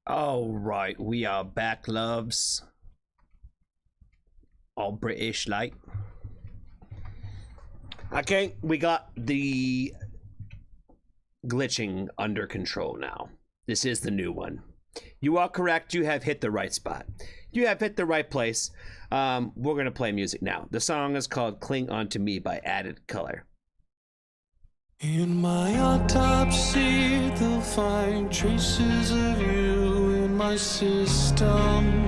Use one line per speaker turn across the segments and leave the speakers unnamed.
All right, we are back, loves. All British like. Okay, we got the glitching under control now. This is the new one. You are correct. You have hit the right spot. You have hit the right place. We're going to play music now. The song is called Cling On To Me by Added Color.
In my autopsy, they'll find traces of you in my system.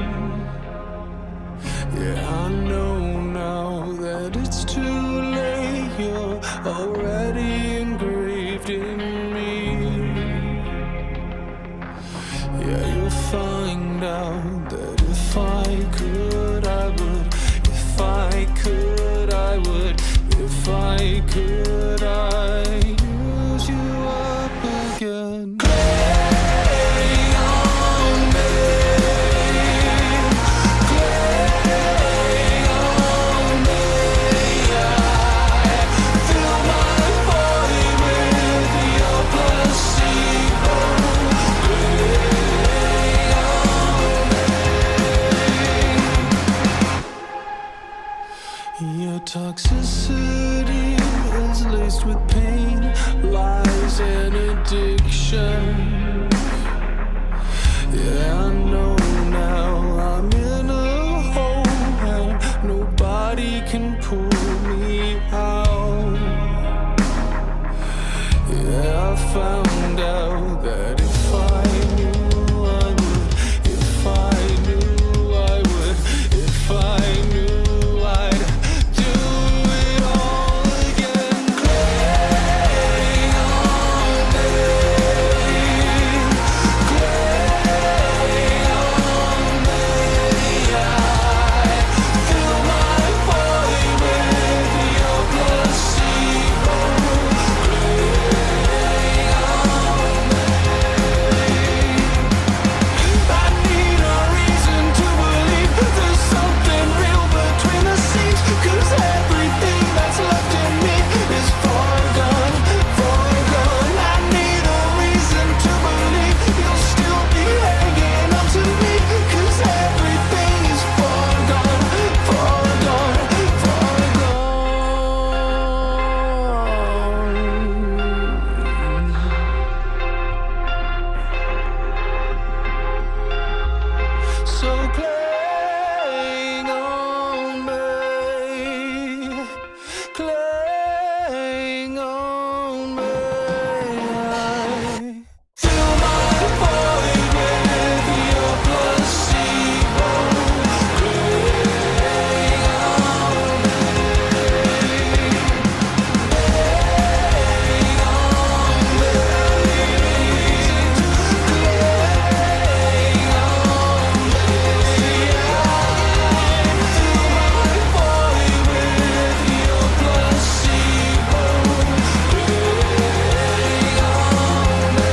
Yeah, I know now that it's too late. You're already engraved in me. Yeah, you'll find out that if I could, I would. If I could, I would. If I could, I'd use you up again. Cling on me. Cling on me. I fill my body with your placebo. Cling on me. Your toxicity is laced with pain, lies, and addiction. Yeah, I know now I'm in a hole and nobody can pull me out. Yeah, I found out that if I knew I would, if I knew I would, if I knew I'd do it all again. Cling on me. Cling on me. I fill my body with your placebo. Cling on me. I need a reason to believe there's something real between the scenes, 'cause everything that's left in me is far gone, far gone. I need a reason to believe you'll still be hanging on to me, 'cause everything is far gone, far gone, far gone. So cling on me, cling on me. I fill my body with your placebo. Cling on me. Cling on me. Cling on me. Fill my body with your placebo. Cling on me.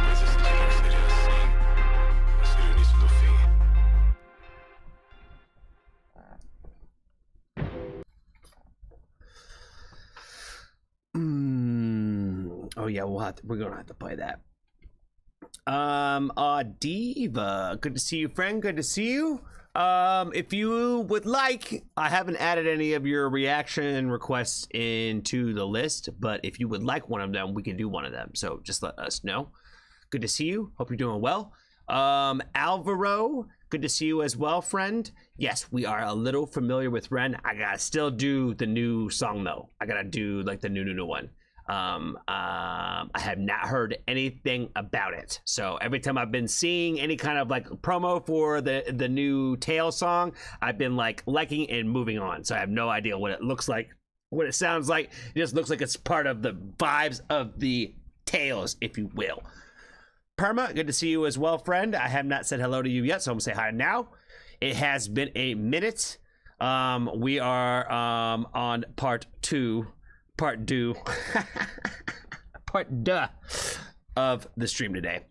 Mas esse dia que seria assim, seria o início do fim.
Oh yeah, we're gonna have to play that. Diva, good to see you, friend. Good to see you. If you would like, I haven't added any of your reaction requests into the list, but if you would like one of them, we can do one of them. So just let us know. Good to see you. Hope you're doing well. Alvaro, good to see you as well, friend. Yes, we are a little familiar with Ren. I gotta still do the new song though. I gotta do like the new one. I have not heard anything about it. So every time I've been seeing any kind of like promo for the new Tail song, I've been like liking and moving on. So I have no idea what it looks like, what it sounds like. It just looks like it's part of the vibes of the Tales, if you will. Perma, good to see you as well, friend. I have not said hello to you yet, so I'm gonna say hi now. It has been a minute. We are on part two part two of the stream today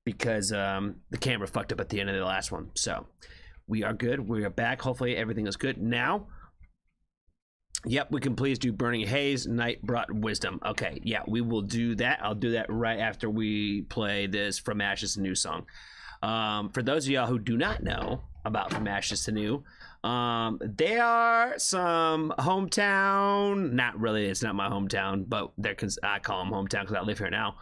because the camera fucked up at the end of the last one. So we are good. We are back. Hopefully everything is good now. Yep, we can please do Burning Haze, Night Brought Wisdom. Okay, yeah, we will do that. I'll do that right after we play this From Ashes to New song. For those of y'all who do not know about From Ashes to New, they are some hometown, not really, it's not my hometown, but I call them hometown because I live here now.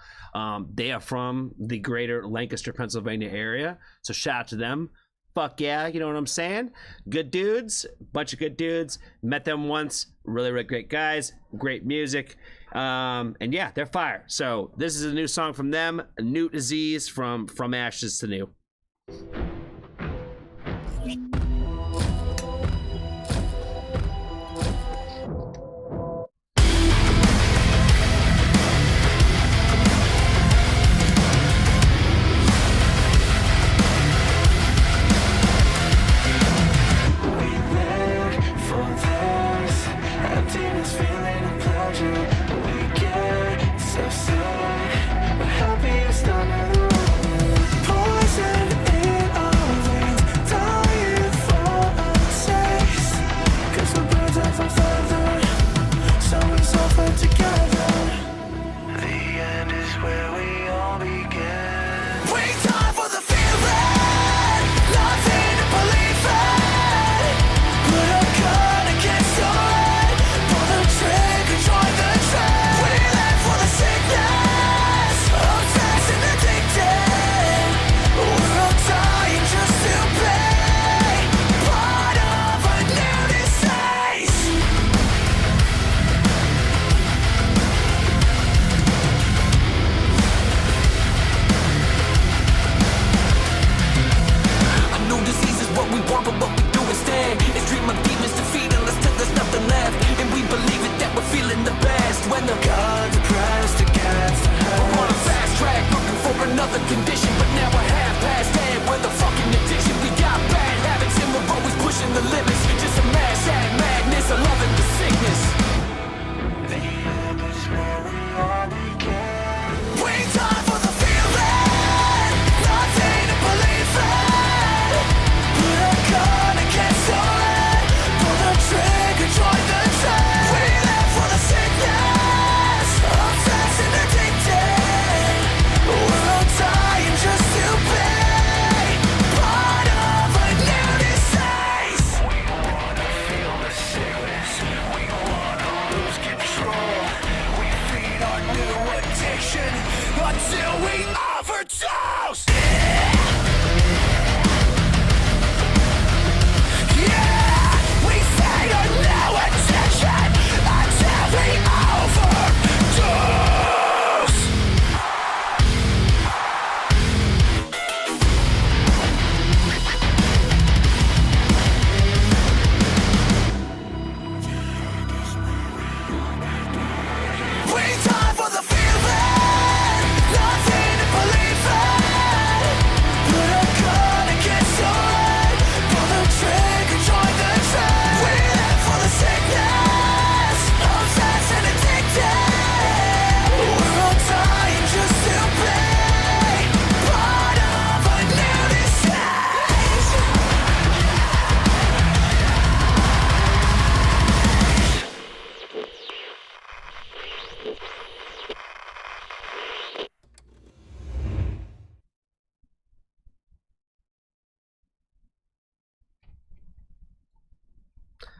They are from the greater Lancaster, Pennsylvania area, so shout out to them. Fuck yeah, you know what I'm saying? Good dudes, bunch of good dudes. Met them once, really, really great guys, great music. And yeah, they're fire. So this is a new song from them, New Disease from Ashes to New.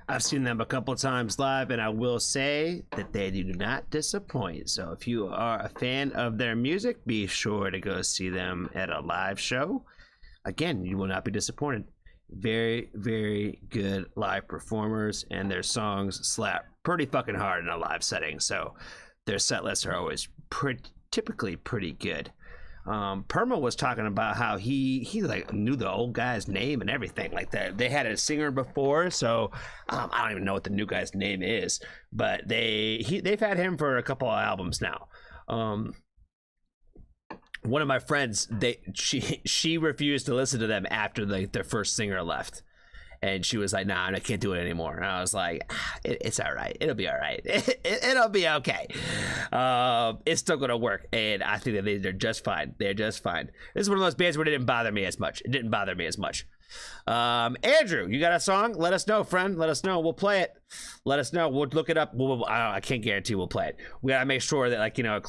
I've seen them a couple times live, and I will say that they do not disappoint. So if you are a fan of their music, be sure to go see them at a live show. Again, you will not be disappointed. Very, very good live performers, and their songs slap pretty fucking hard in a live setting. So their set lists are always typically pretty good. Perma was talking about how he like knew the old guy's name and everything like that. They had a singer before, so I don't even know what the new guy's name is, but they've had him for a couple of albums now. One of my friends, she refused to listen to them after their first singer left. And she was like, nah, I can't do it anymore. And I was like, it's all right. It'll be all right. It'll be okay. It's still going to work. And I think that they're just fine. They're just fine. This is one of those bands where it didn't bother me as much. It didn't bother me as much. Andrew, you got a song? Let us know, friend. Let us know. We'll play it. Let us know. We'll look it up. I can't guarantee we'll play it. We gotta make sure that, like, you know,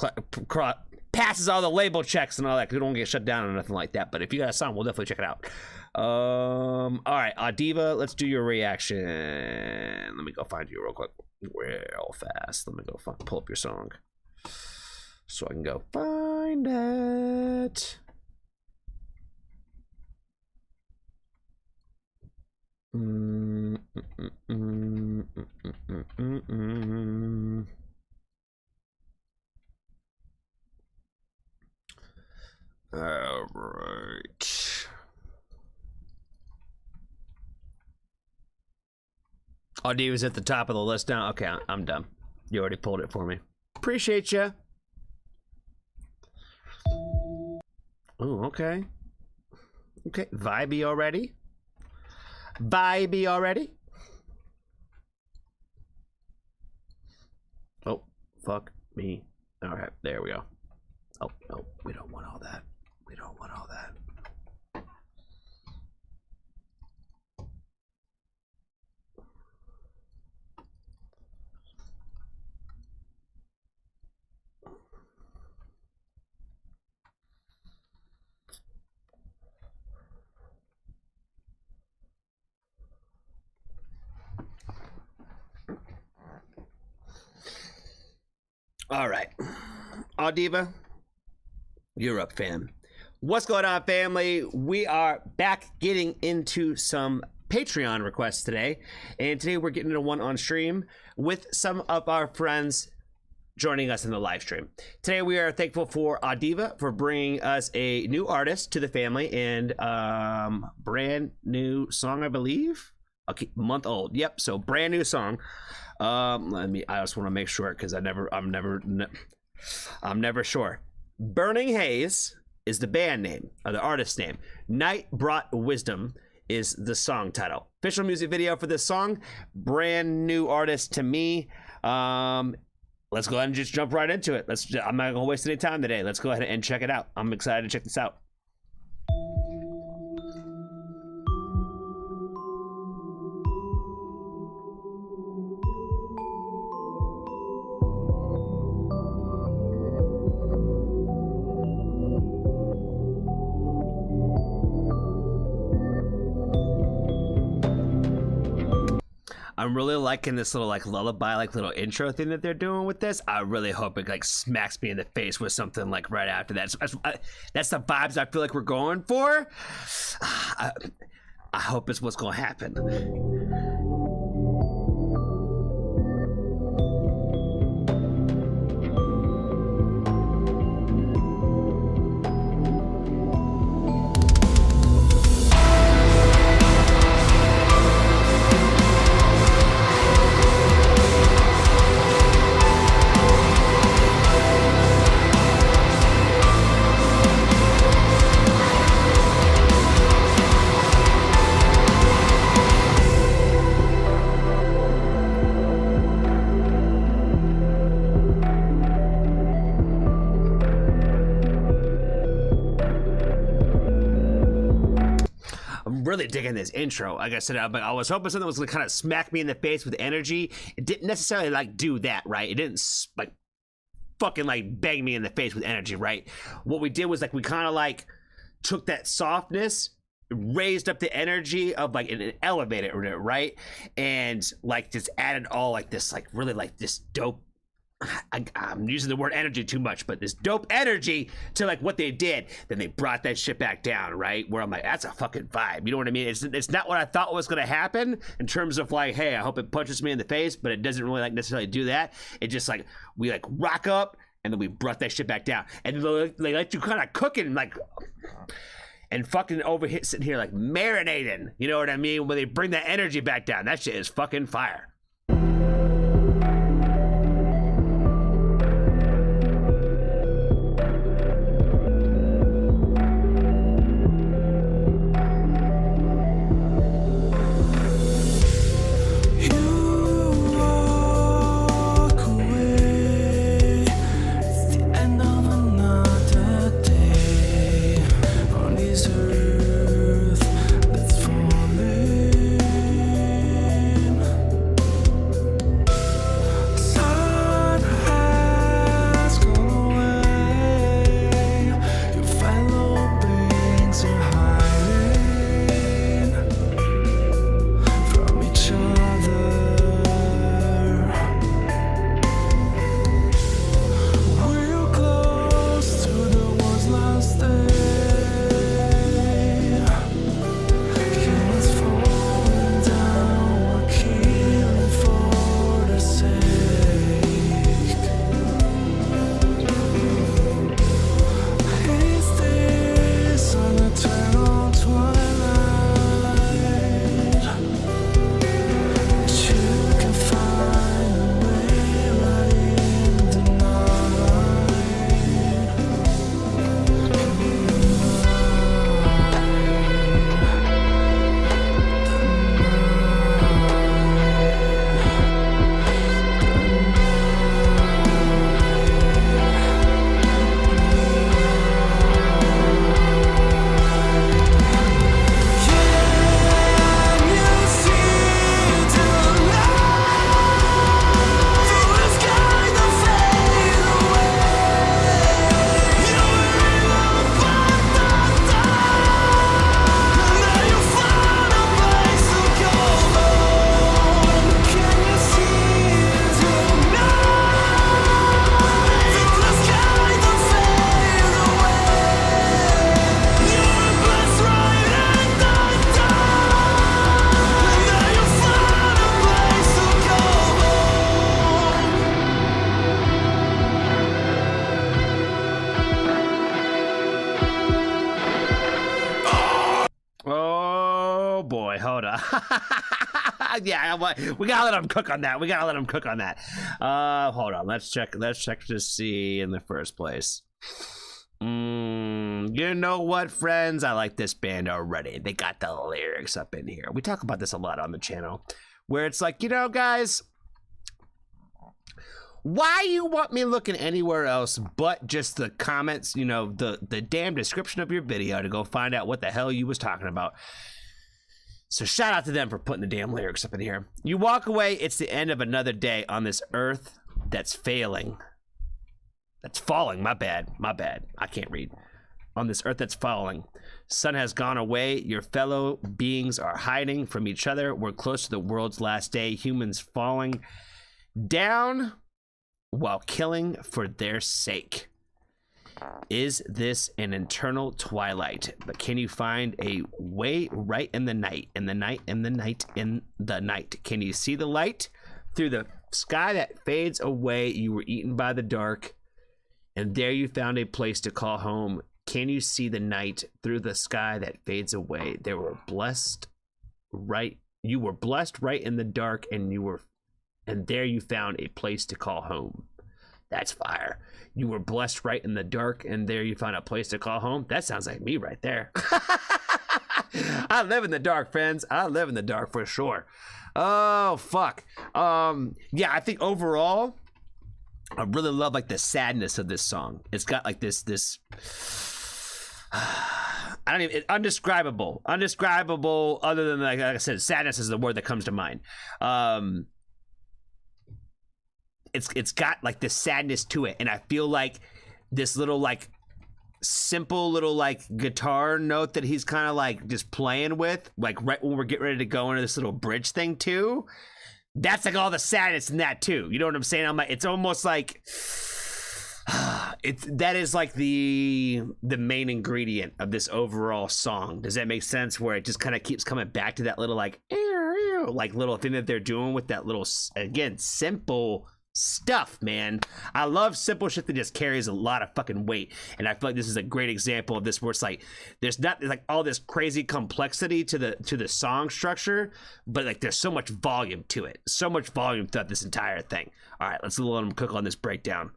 passes all the label checks and all that. 'Cause we don't get shut down or nothing like that. But if you got a song, we'll definitely check it out. All right, Diva, let's do your reaction. Let me go find you real quick, real fast. Let me go pull up your song so I can go find it. All right. Oh, D was at the top of the list now. Okay, I'm done. You already pulled it for me. Appreciate you. Oh, okay. Okay, vibey already. Vibey already. Oh, fuck me. All right, there we go. Oh, no, we don't want all that. We don't want all that. All right. Diva, you're up, fam. What's going on, family? We are back getting into some Patreon requests today. And today we're getting into one on stream with some of our friends joining us in the live stream. Today we are thankful for Diva for bringing us a new artist to the family and brand new song, I believe. Okay, month old. Yep, so brand new song. I just want to make sure because I'm never sure. Burning Haze is the band name or the artist name. Night Brought Wisdom is the song title. Official music video for this song. Brand new artist to me. Let's go ahead and just jump right into it. I'm not gonna waste any time today. Let's go ahead and check it out. I'm excited to check this out. I'm really liking this little like lullaby, like little intro thing that they're doing with this. I really hope it like smacks me in the face with something like right after that. That's the vibes I feel like we're going for. I hope it's what's gonna happen. Really digging this intro. Like I said, I was hoping something was gonna kind of smack me in the face with energy. It didn't necessarily like do that, right? It didn't like fucking like bang me in the face with energy, right? What we did was like we kind of like took that softness, raised up the energy of like an elevator, right? And like just added all like this like really like this dope. I'm using the word energy too much, but this dope energy to like what they did. Then they brought that shit back down, right? Where I'm like, that's a fucking vibe. You know what I mean? It's not what I thought was gonna happen in terms of like, hey, I hope it punches me in the face, but it doesn't really like necessarily do that. It just like we like rock up and then we brought that shit back down, and they let you kind of cooking like. And fucking sitting here like marinating, you know what I mean? When they bring that energy back down, that shit is fucking fire.
Earth that's
hold on. Yeah, we gotta let him cook on that. Hold on. Let's check to see in the first place. You know what, friends? I like this band already. They got the lyrics up in here. We talk about this a lot on the channel, where it's like, you know, guys, why you want me looking anywhere else but just the comments, you know, the damn description of your video to go find out what the hell you was talking about. So shout out to them for putting the damn lyrics up in here. You walk away, it's the end of another day on this earth that's failing. That's falling, my bad. I can't read. On this earth that's falling. Sun has gone away. Your fellow beings are hiding from each other. We're close to the world's last day. Humans falling down while killing for their sake. Is this an eternal twilight? But can you find a way right in the night? In the night. Can you see the light through the sky that fades away? You were eaten by the dark, and there you found a place to call home. Can you see the night through the sky that fades away? You were blessed right in the dark, and there you found a place to call home. That's fire. You were blessed right in the dark, and there you found a place to call home. That sounds like me right there. I live in the dark, friends. I live in the dark for sure. Oh, fuck. Yeah, I think overall, I really love like the sadness of this song. It's got like this undescribable other than like I said, sadness is the word that comes to mind. It's got like this sadness to it, and I feel like this little like simple little like guitar note that he's kind of like just playing with, like right when we're getting ready to go into this little bridge thing too. That's like all the sadness in that too. You know what I'm saying? I'm like, it's almost like that is like the main ingredient of this overall song. Does that make sense? Where it just kind of keeps coming back to that little like little thing that they're doing with that little, again, simple stuff, man. I love simple shit that just carries a lot of fucking weight, and I feel like this is a great example of this, where it's like there's not like all this crazy complexity to the song structure, but like there's so much volume to it, so much volume throughout this entire thing. All right, let's let them cook on this breakdown.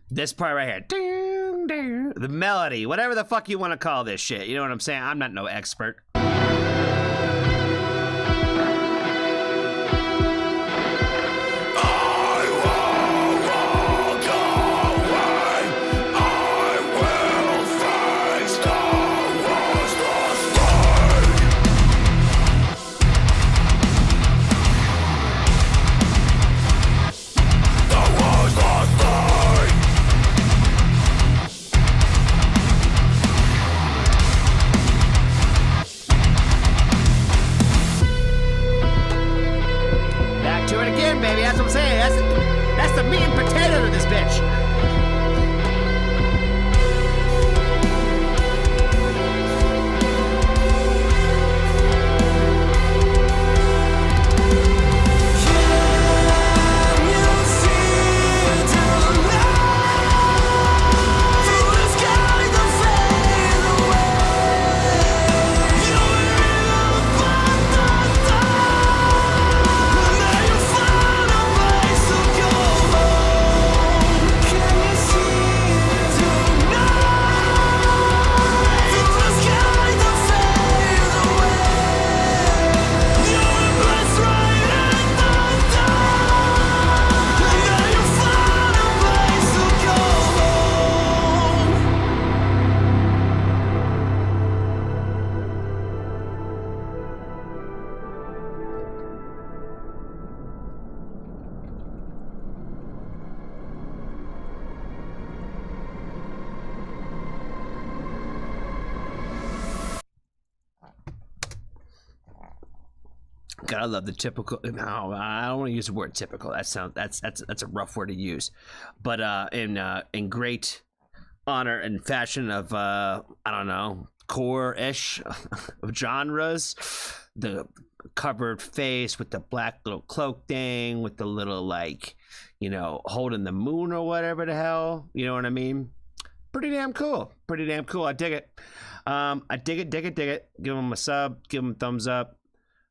This part right here, ding, ding, the melody, whatever the fuck you want to call this shit. You know what I'm saying? I'm not no expert. Baby, that's what I'm saying. That's the meat and potato to this bitch. God, I love the typical. No, I don't want to use the word typical. That's a rough word to use. But in great honor and fashion of I don't know, core-ish of genres, the covered face with the black little cloak thing, with the little, like, you know, holding the moon or whatever the hell. You know what I mean? Pretty damn cool. Pretty damn cool. I dig it. I dig it, dig it, dig it. Give them a sub. Give them a thumbs up.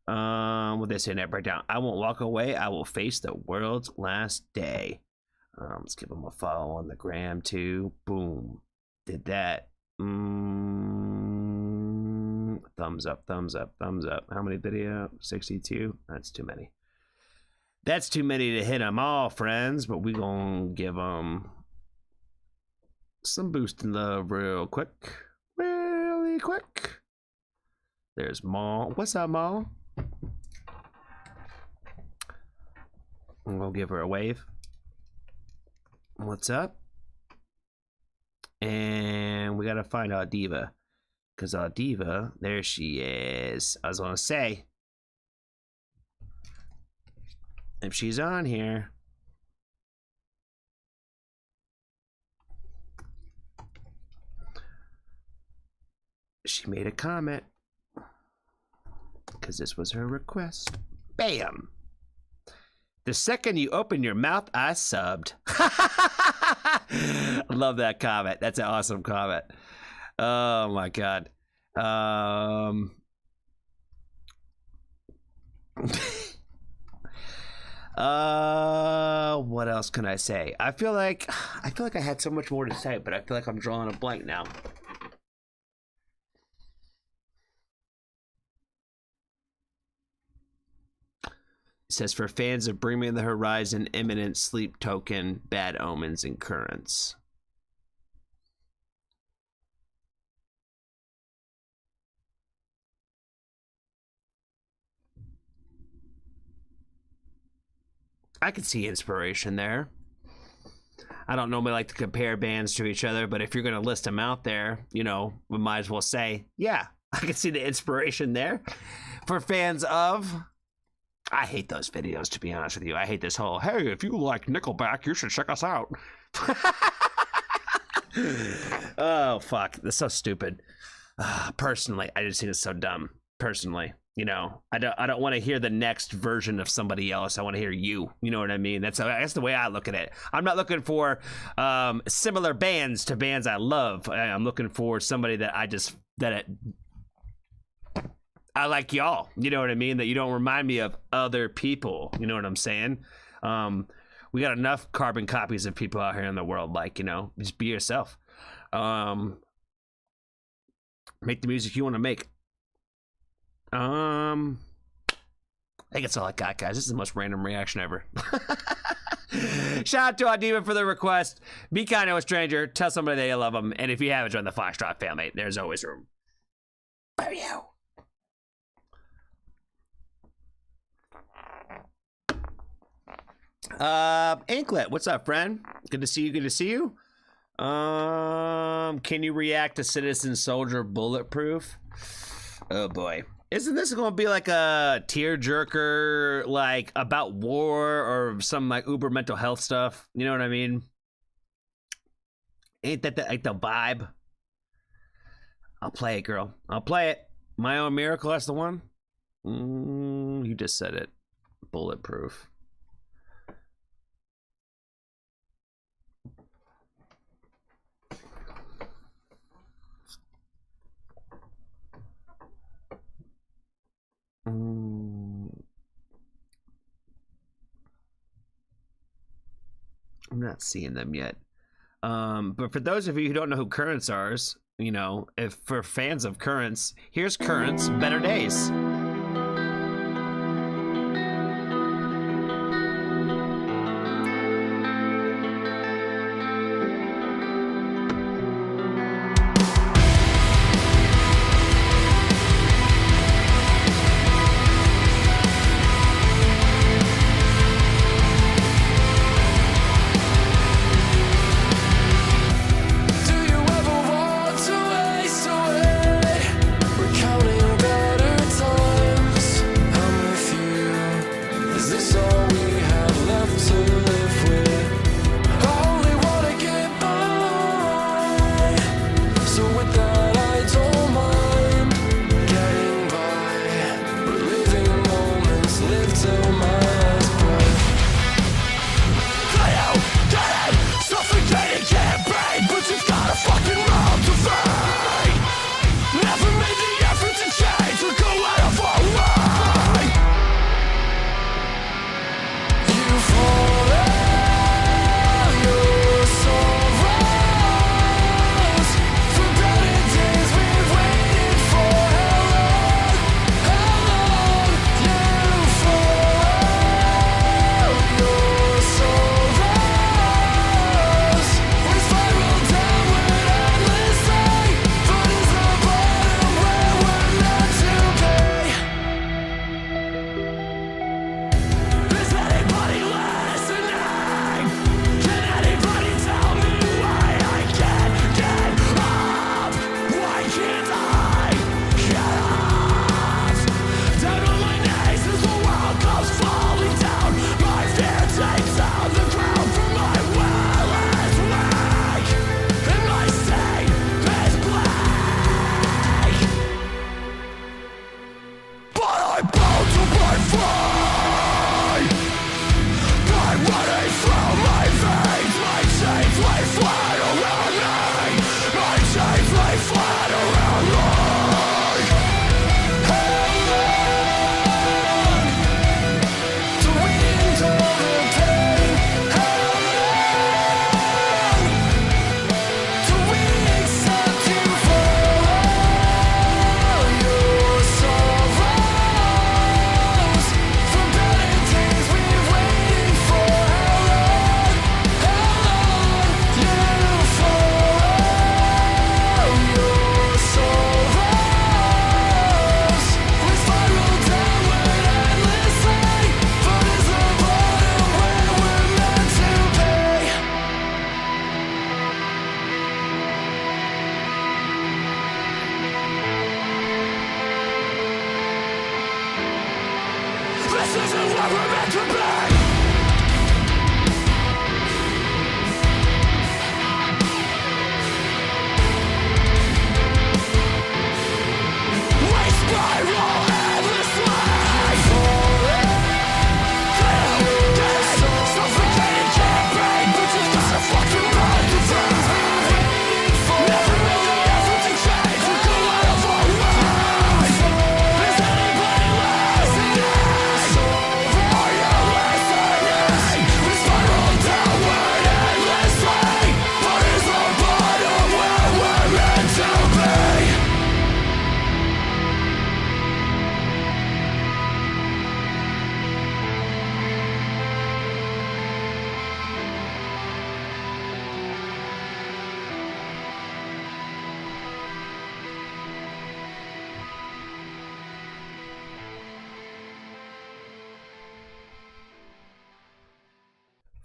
With this in that breakdown. I won't walk away. I will face the world's last day. Let's give them a follow on the gram too. Boom. Did that. Thumbs up, thumbs up, thumbs up. How many video? 62? That's too many. That's too many to hit them all, friends. But we gonna give them some boost in love real quick. Really quick. There's Maul. What's up, Maul? I'm gonna give her a wave. What's up? And we gotta find Diva. Because Diva, there she is. I was gonna say, if she's on here, she made a comment. Because this was her request. Bam! The second you open your mouth, I subbed. I love that comment. That's an awesome comment. Oh my god. What else can I say? I feel like I had so much more to say, but I feel like I'm drawing a blank now. It says, for fans of Bring Me the Horizon, Imminent Sleep Token, Bad Omens, and Currents. I could see inspiration there. I don't normally like to compare bands to each other, but if you're going to list them out there, you know, we might as well say, yeah, I can see the inspiration there. For fans of... I hate those videos, to be honest with you. I hate this whole, hey, if you like Nickelback, you should check us out. Oh, fuck. That's so stupid. Personally, I just think it's so dumb. Personally, you know, I don't want to hear the next version of somebody else. I want to hear you. You know what I mean? That's the way I look at it. I'm not looking for similar bands to bands I love. I'm looking for somebody that I like y'all, you know what I mean? That you don't remind me of other people, you know what I'm saying? We got enough carbon copies of people out here in the world, like, you know, just be yourself. Make the music you want to make. I think that's all I got, guys. This is the most random reaction ever. Shout out to Adiva for the request. Be kind to a stranger. Tell somebody that you love them. And if you haven't joined the Foxtrot family, there's always room for you. Anklet, what's up, friend? Good to see you. Good to see you. Can you react to Citizen Soldier Bulletproof? Oh boy, isn't this gonna be like a tearjerker, like about war or some like uber mental health stuff? You know what I mean? Ain't that like the vibe? I'll play it, girl. I'll play it. My Own Miracle, that's the one. You just said it. Bulletproof. I'm not seeing them yet. But for those of you who don't know who Currents are, you know, if for fans of Currents, here's Currents, Better Days.
Do you ever want to waste away, recounting better times?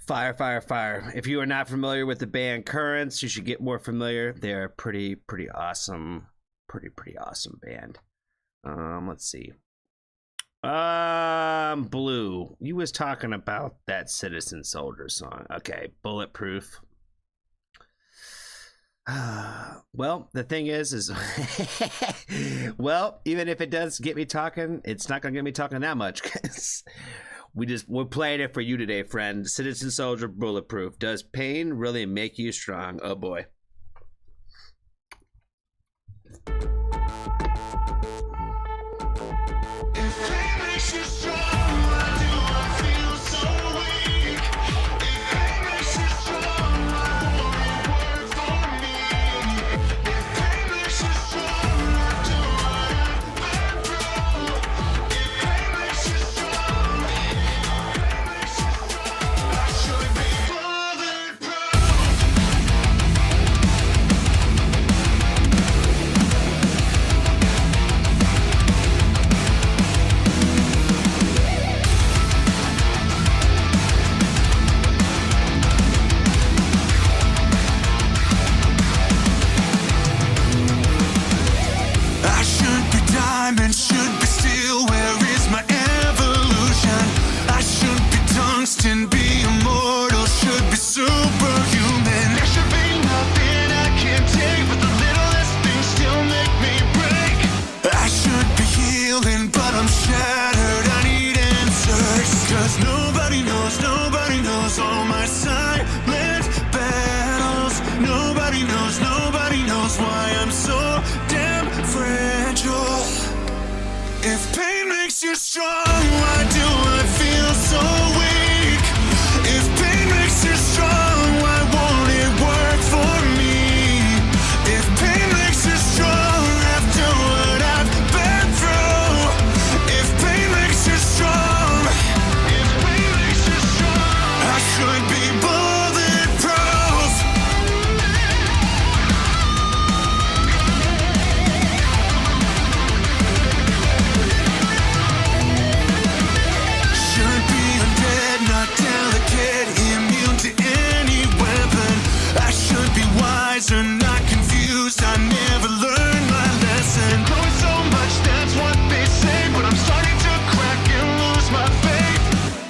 Fire, fire, fire. If you are not familiar with the band Currents, you should get more familiar. They're a pretty awesome, pretty awesome band. Let's see. Blue, you was talking about that Citizen Soldier song. Okay, Bulletproof. Well, the thing is well, even if it does get me talking, it's not gonna get me talking that much, because we're playing it for you today, friend. Citizen Soldier, Bulletproof. Does pain really make you strong? Oh boy.
If pain makes you strong, why do I feel so weak? If pain makes you strong, why won't it work for me? If pain makes you strong, why do I have been through? If pain makes you strong, I should be bulletproof. I should be diamond, should be steel. Where is my evolution? I should be tungsten, be immortal, should be superhuman. There should be nothing I can't take, but the littlest things still make me break. I should be healing, but I'm shattered. I need answers, 'cause nobody knows all my silent battles. Nobody knows why I'm so damn fragile. If pain makes you strong, why do I feel so weak? If pain makes you strong, why won't it work for me? If pain makes you strong after what I've been through. If pain makes you strong, if pain makes you strong, I should be bulletproof. Should be undead, not delicate, immune to any weapon. I should be wiser, not confused. I never learned my lesson. Growing so much, that's what they say, but I'm starting to crack and lose my faith.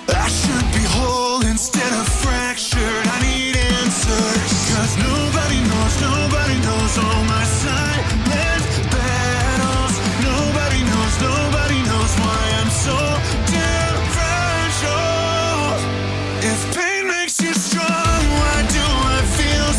I should be whole instead of fractured. I need answers, 'cause nobody knows all my silent battles. Nobody knows why I'm so damn fragile. If pain makes you strong, why do I feel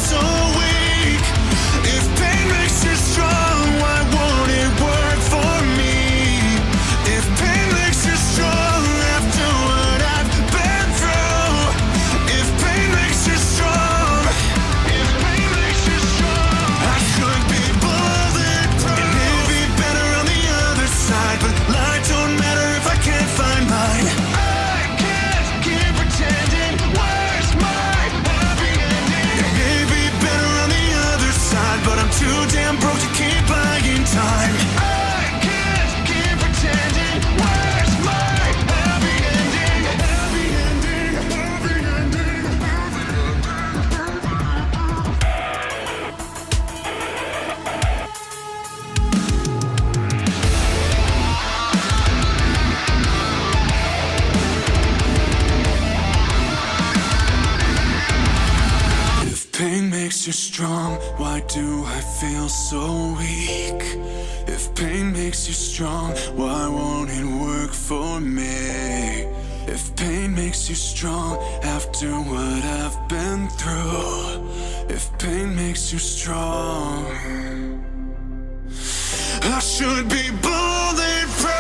pain makes you strong, why do I feel so weak? If pain makes you strong, why won't it work for me? If pain makes you strong after what I've been through, if pain makes you strong, I should be bulletproof.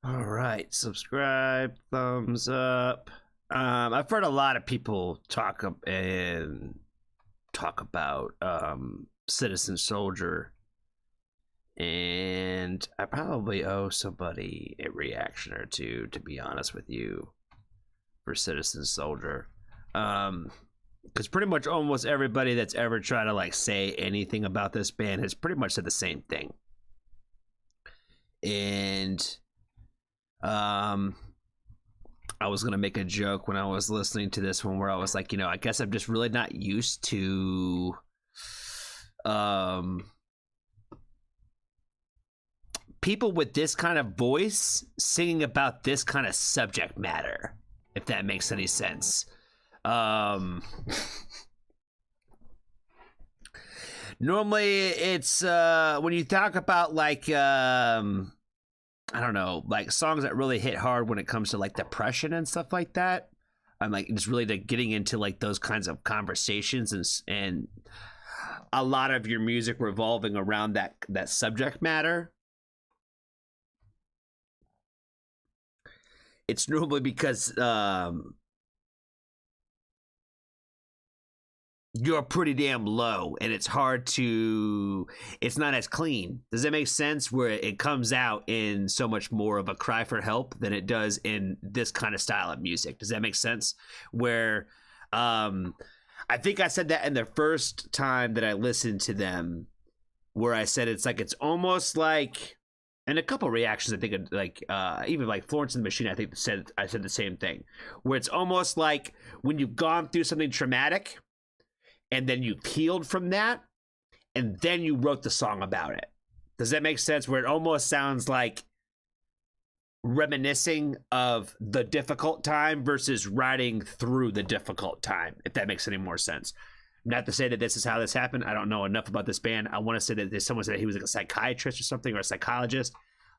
All right, subscribe, thumbs up. I've heard a lot of people talk about Citizen Soldier, and I probably owe somebody a reaction or two, to be honest with you, for Citizen Soldier. Because pretty much almost everybody that's ever tried to like say anything about this band has pretty much said the same thing. And I was gonna make a joke when I was listening to this one where I was like, I guess I'm just really not used to people with this kind of voice singing about this kind of subject matter, if that makes any sense. Normally it's when you talk about like I don't know, like songs that really hit hard when it comes to like depression and stuff like that. I'm like just really like getting into like those kinds of conversations and a lot of your music revolving around that subject matter. It's normally because you're pretty damn low and it's not as clean. Does that make sense? Where it comes out in so much more of a cry for help than it does in this kind of style of music. Does that make sense? Where I think I said that in the first time that I listened to them, where I said it's almost like, and a couple reactions I think like even like Florence and the Machine I think I said the same thing, where it's almost like when you've gone through something traumatic and then you healed from that, and then you wrote the song about it. Does that make sense? Where it almost sounds like reminiscing of the difficult time versus writing through the difficult time, if that makes any more sense. Not to say that this is how this happened. I don't know enough about this band. I want to say that someone said he was like a psychiatrist or something, or a psychologist.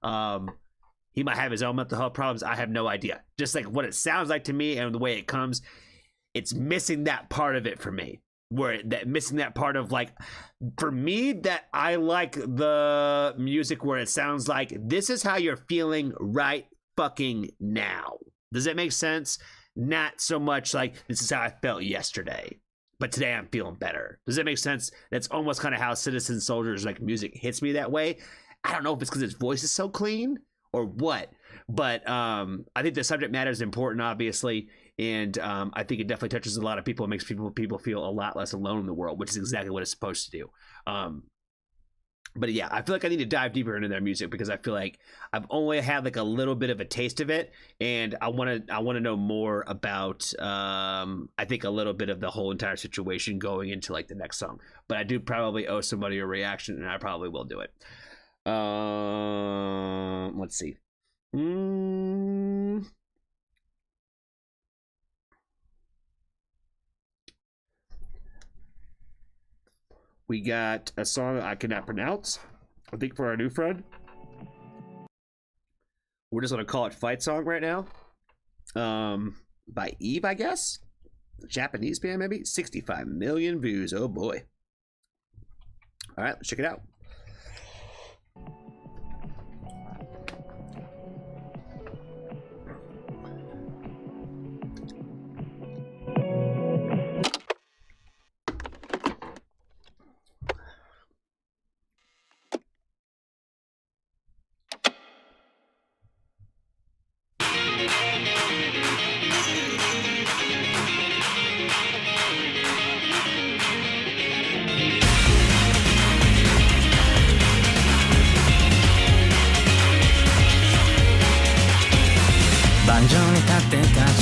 He might have his own mental health problems. I have no idea. Just like what it sounds like to me and the way it comes, it's missing that part of it for me. Missing that part of like, for me, that I like the music where it sounds like this is how you're feeling right fucking now. Does that make sense? Not so much like this is how I felt yesterday, but today I'm feeling better. Does that make sense? That's almost kind of how Citizen Soldier's like music hits me that way. I don't know if it's because his voice is so clean or what, but I think the subject matter is important, obviously. And I think it definitely touches a lot of people. It makes people feel a lot less alone in the world, which is exactly what it's supposed to do. But yeah, I feel like I need to dive deeper into their music because I feel like I've only had like a little bit of a taste of it, and I want to know more about. I think a little bit of the whole entire situation going into like the next song. But I do probably owe somebody a reaction, and I probably will do it. Let's see. We got a song I cannot pronounce, I think, for our new friend. We're just going to call it Fight Song right now. By Eve, I guess? Japanese band, maybe? 65 million views. Oh, boy. All right, let's check it out.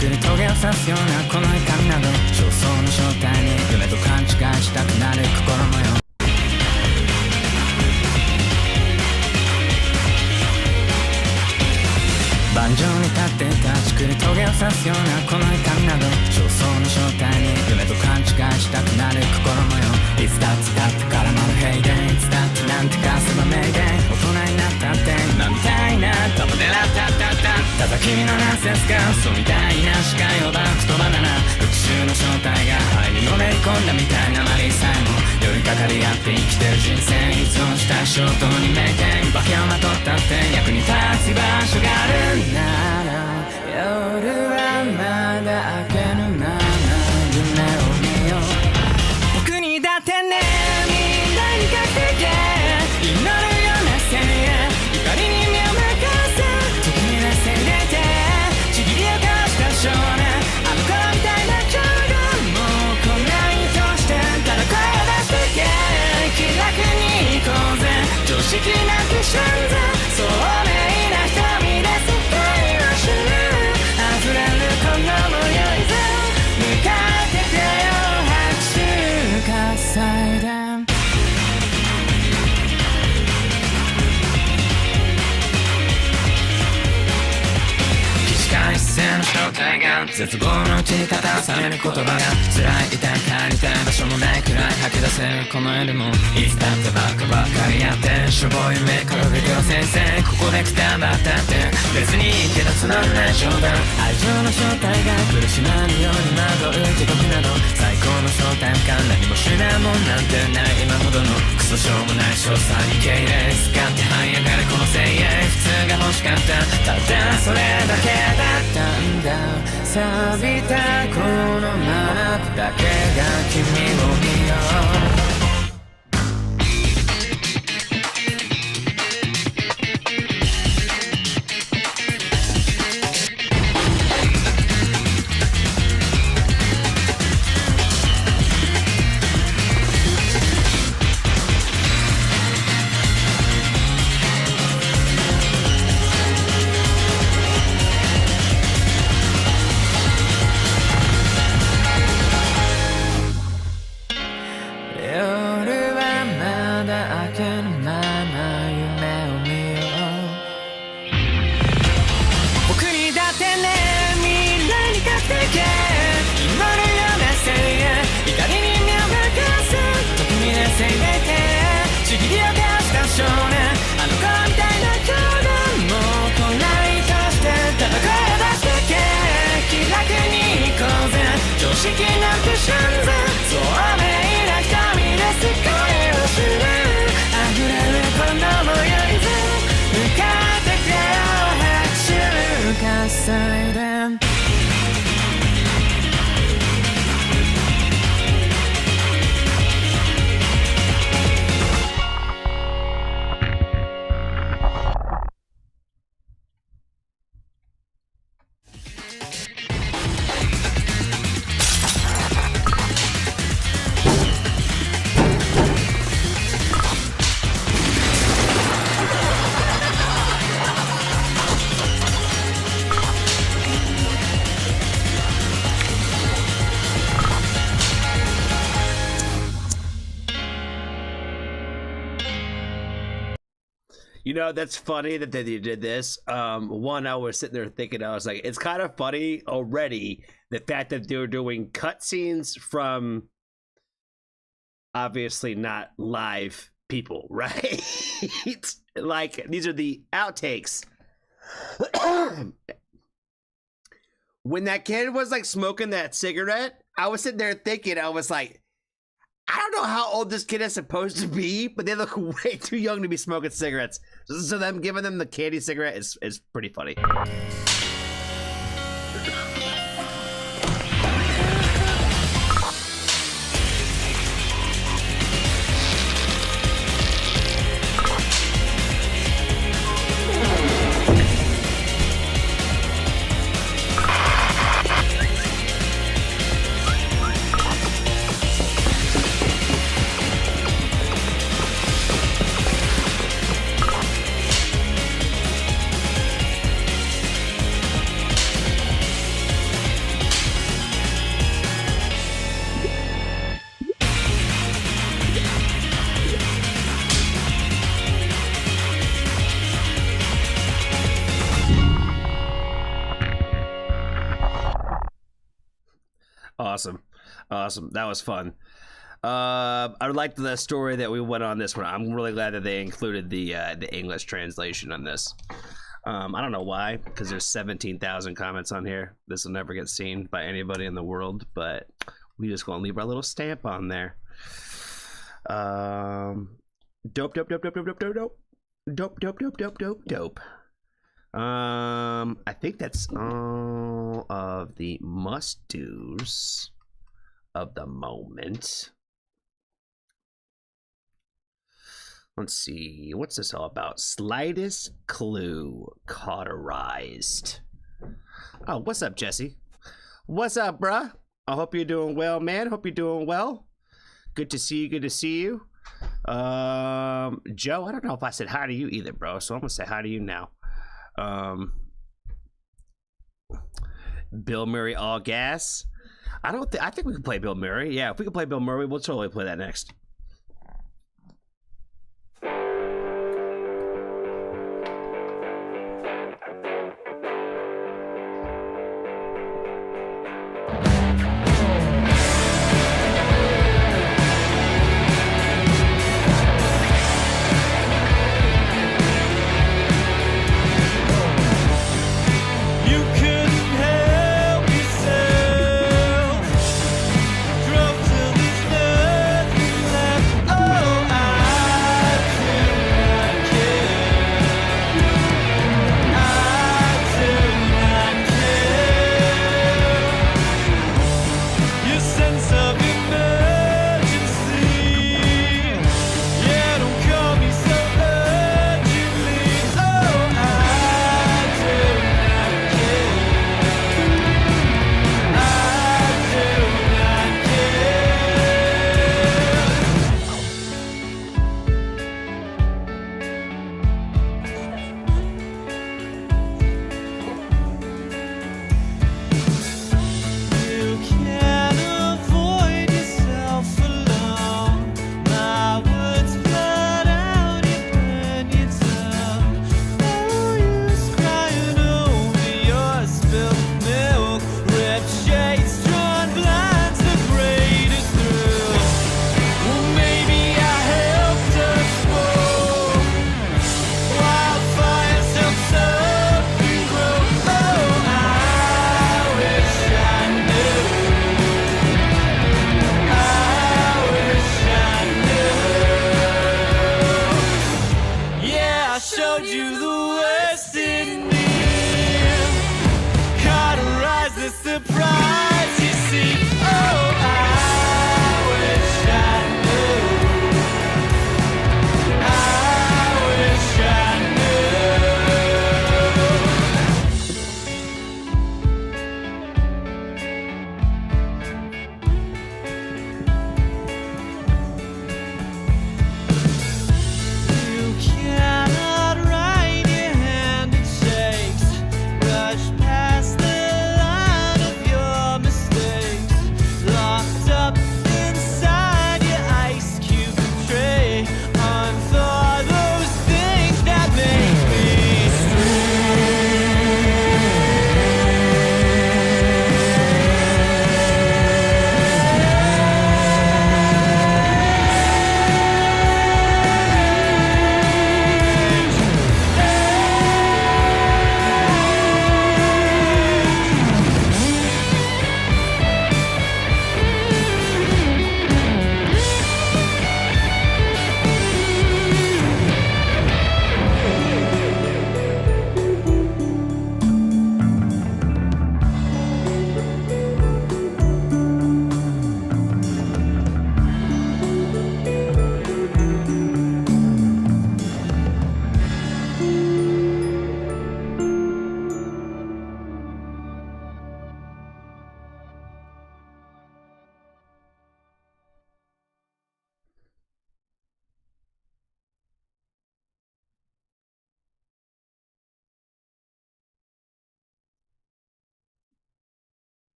作る棘を刺すようなこの痛みなど焦燥の正体に夢と勘違いしたくなる心模様盤上に立って断ちくる棘を刺すようなこの痛みなど焦燥の正体に夢と勘違いしたくなる心模様いつだってだってからまる平原いつだってなんてかせば名言大人になったって今みたいなタバデラタタタただ君のナンセンスが嘘みたいな視界をバックとバナナ復讐の正体が肺にのめり込んだみたいなマリーさえも寄りかかり合って生きてる人生依存した衝動に名店化けをまとったって役に立つ場所があるなら夜はまだ明けぬまま夢を見よう僕にだってね未来にかけて祈るようなせい怒りに身を任せ時にはせいでてちぎりを交わした少年あの頃みたいな今日がもう来ないとしてただ声を出してけ気楽に行こうぜ常識なくしゃんぜ聡明な瞳で世界を知る溢れるこの模様いざ向かってくよ拍手喝采で一斉の正体が絶望のうちに立たされる言葉が辛い痛い帰りたい場所もないくらい吐き出せるこの夜もいつだってバカばっかりやってしょぼい目から出てよ先生ここでくたばったって別にいいけどつまんない冗談愛情の正体が苦しまぬように惑う地獄など最高の正体感何もしないもんなんてない今ほどのクソしょうもない詳細に敬礼使って這い上がるこの声援普通が欲しかったただそれだけだったんだ錆びたこのマークだけが君を見よう常識なくしゃんぜ聡明な瞳で世界を知る溢れるこの模様いざ向かってくよ拍手喝采で
You know, that's funny that they did this. One, I was sitting there thinking, I was like, it's kind of funny already, the fact that they're doing cutscenes from obviously not live people, right? Like, these are the outtakes. When that kid was like smoking that cigarette, I was sitting there thinking, I was like, I don't know how old this kid is supposed to be, but they look way too young to be smoking cigarettes. So them giving them the candy cigarette is pretty funny. Awesome. That was fun. I liked the story that we went on this one. I'm really glad that they included the English translation on this. I don't know why, because there's 17,000 comments on here. This will never get seen by anybody in the world, but we just gonna leave our little stamp on there. Dope. I think that's all of the must-dos of the moment. Let's see, what's this all about? Slightest clue cauterized. Oh, what's up, Jesse? What's up, bruh? I hope you're doing well, man. Hope you're doing well. Good to see you. Joe, I don't know if I said hi to you either, bro, so I'm gonna say hi to you now. Bill Murray, all gas. I think we can play Bill Murray. Yeah, if we can play Bill Murray, we'll totally play that next.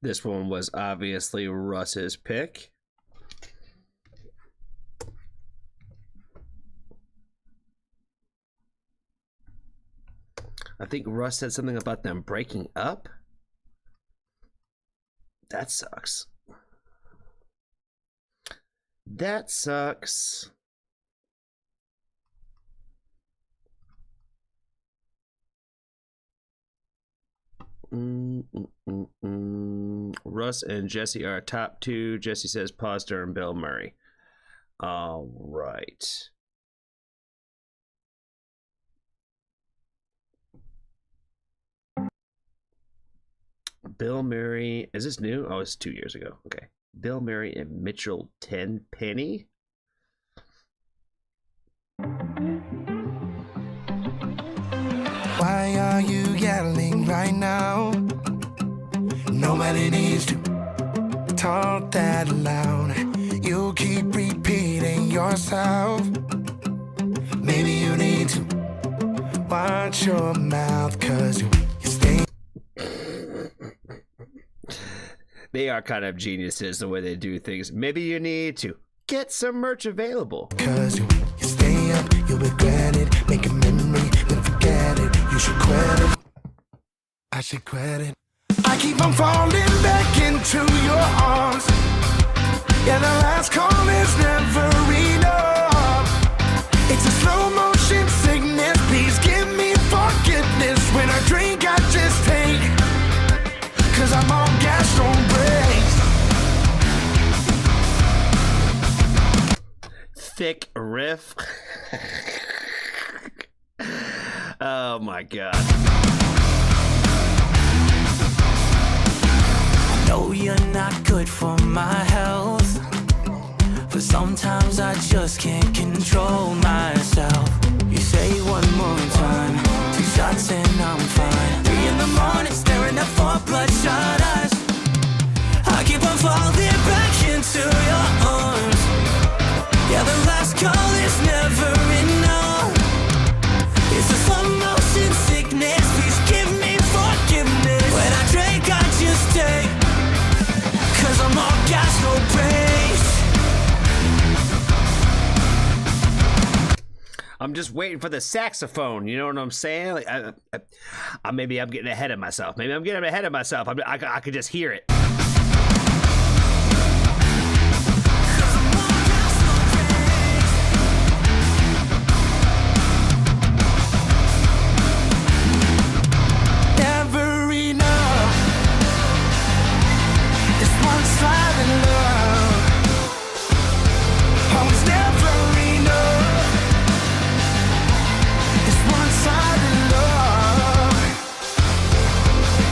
This one was obviously Russ's pick. I think Russ said something about them breaking up. That sucks. That sucks. Russ and Jesse are top 2. Jesse says Posner and Bill Murray. All right. Bill Murray. Is this new? Oh, it's 2 years ago. Okay. Bill Murray and Mitchell Tenpenny.
Why are you yelling right now? Nobody needs to talk that loud. You keep repeating yourself. Maybe you need to watch your mouth, cause you stay.
They are kind of geniuses the way they do things. Maybe you need to get some merch available.
Cause you stay up, you'll regret it. Make a memory, then forget it. You should quit it. I should quit it. I keep on falling back into your arms. Yeah, the last call is never enough. It's a slow motion sickness. Please give me forgiveness. When I drink, I just take. Cause I'm on gas, don't break.
Thick riff. Oh my god.
No, you're not good for my health, but sometimes I just can't control myself. You say one more time, 2 shots and I'm fine. 3 in the morning, staring at 4 bloodshot eyes. I keep on falling back into your arms. Yeah, the last call is never enough. It's a slow motion sickness. Please give me forgiveness. When I drink, I just take. Cause I'm all gas, no brakes.
I'm just waiting for the saxophone. You know what I'm saying? Like, maybe I'm getting ahead of myself. Maybe I'm getting ahead of myself. I could just hear it.
Never enough. This one sliding love. Oh, it's never enough. This one sided love.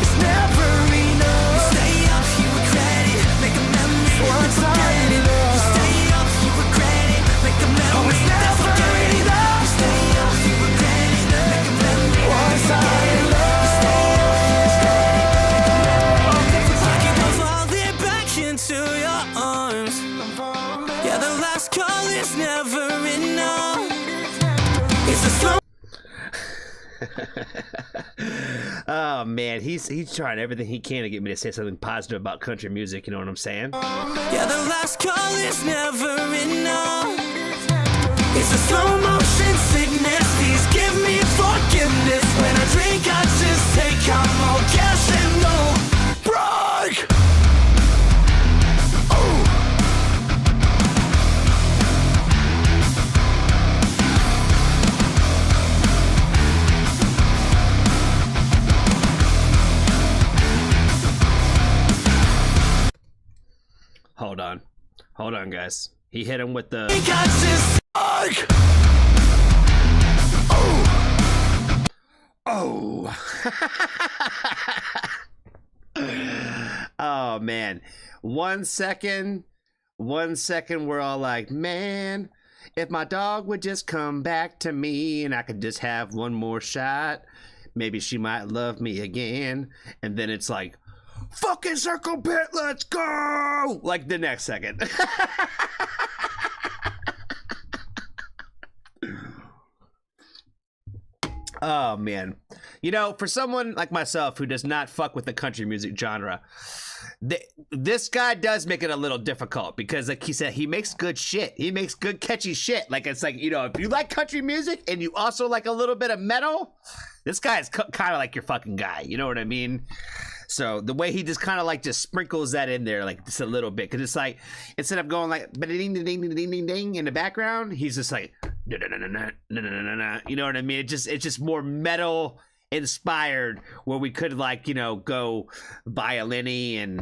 It's never enough.
You stay up, you regret it. Make a memory,
One sided love.
you stay up, you regret it. Make a memory,
Oh, it's
then
never
forget it.
enough.
You stay up, you regret it. Make a memory,
One sided love.
I keep on falling back into your arms. Yeah, the last call is never enough. It's a slow.
Oh man, he's trying everything he can to get me to say something positive about country music. You know what I'm saying?
Yeah, the last call is never enough. It's a slow motion sickness. Please give me forgiveness. When I drink, I just take. I'm all gas and no
Break.
Hold on, guys. He hit him with the.
I just break.
Oh. Oh man. 1 second. 1 second, we're all like, man, if my dog would just come back to me and I could just have one more shot, maybe she might love me again. And then it's like, fucking circle pit, let's go! Like the next second. Oh man. You know, for someone like myself who does not fuck with the country music genre, this guy does make it a little difficult because, like he said, he makes good shit. He makes good catchy shit. Like, it's like, you know, if you like country music and you also like a little bit of metal, This guy is kind of like your fucking guy. You know what I mean? So the way he just kind of like just sprinkles that in there, like just a little bit, because it's like instead of going like ding ding ding ding ding ding in the background, he's just like you know what I mean? It's just more metal inspired, where we could like go violin-y and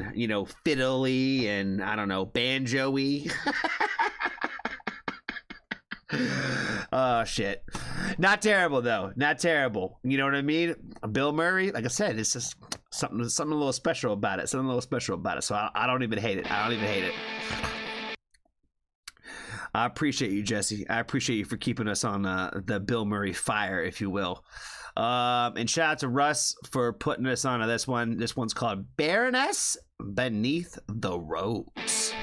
fiddly and I don't know banjo-y. Oh shit, not terrible though, not terrible. You know what I mean? Bill Murray, like I said, it's just something a little special about it. Something a little special about it. So I don't even hate it. I don't even hate it. I appreciate you, Jesse. I appreciate you for keeping us on the Bill Murray fire, if you will. And shout out to Russ for putting us on this one. This one's called Baroness Beneath the Rose.